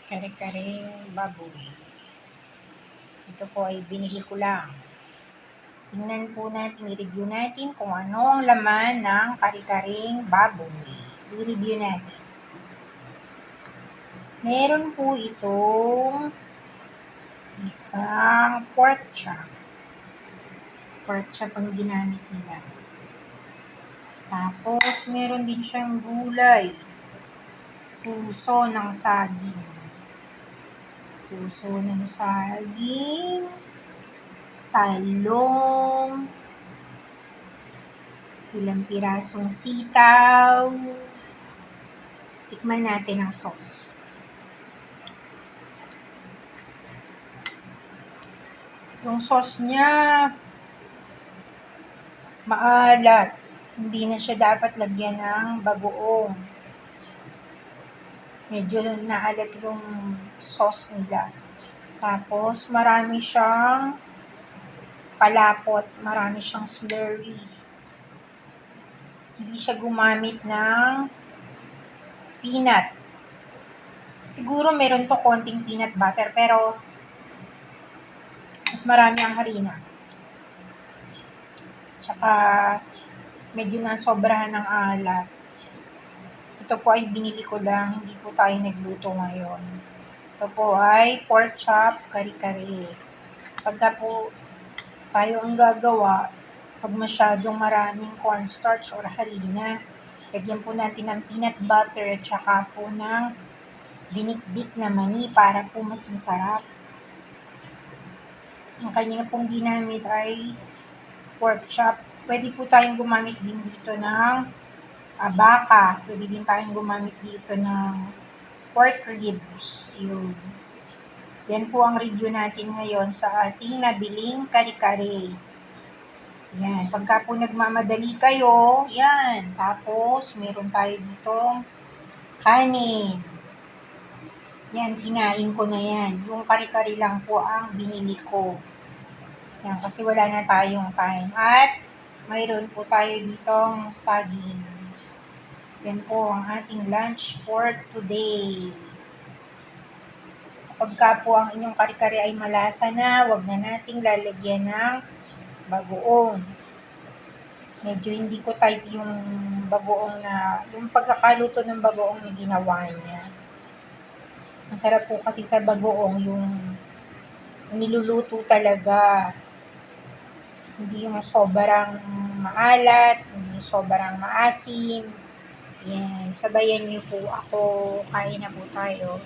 Kare-karing baboy. Ito po ay binili ko lang. Tingnan po natin, i-review natin kung ano ang laman ng kare-karing baboy. I-review natin. Meron po itong isang pork chop. Pork chop ang ginamit nila. Tapos, meron din siyang gulay. Puso ng saging. Puso ng saging. Talong. Ilang pirasong sitaw. Tikman natin ang sauce. Yung sauce niya, maalat. Hindi na siya dapat lagyan ng bagoong. Medyo naalat yung sauce nila. Tapos, marami siyang palapot. Marami siyang slurry. Hindi siya gumamit ng peanut. Siguro meron to konting peanut butter, pero mas marami ang harina. Tsaka, medyo nasobrahan ng alat. Ito po ay binili ko lang, hindi po tayo nagluto ngayon. Ito po ay pork chop kare-kare. Pagka po tayo ang gagawa, pag masyadong maraming cornstarch or harina, lagyan po natin ng peanut butter at saka po ng dinikdik na mani para po mas masarap. Ang kanya pong ginamit ay pork chop. Pwede po tayong gumamit din dito ng baka. Pwede din tayong gumamit dito ng pork ribs. Yun. Yan po ang review natin ngayon sa ating nabiling kare-kare. Yan. Pagka po nagmamadali kayo, yan. Tapos, meron tayo ditong kanin. Yan, sinain ko na yan. Yung kare-kare lang po ang binili ko. Yan, kasi wala na tayong time. At, mayroon po tayo ditong saging. Yan po ang ating lunch for today. Kapag po ang inyong kare-kare ay malasa na, wag na nating lalagyan ng bagoong. Medyo hindi ko type yung bagoong na, yung pagkakaluto ng bagoong na ginawa niya. Masarap po kasi sa bagoong yung niluluto talaga. Hindi yung sobrang maalat, hindi yung sobrang maasim. Yan, sabayan niyo po ako, kain na po tayo.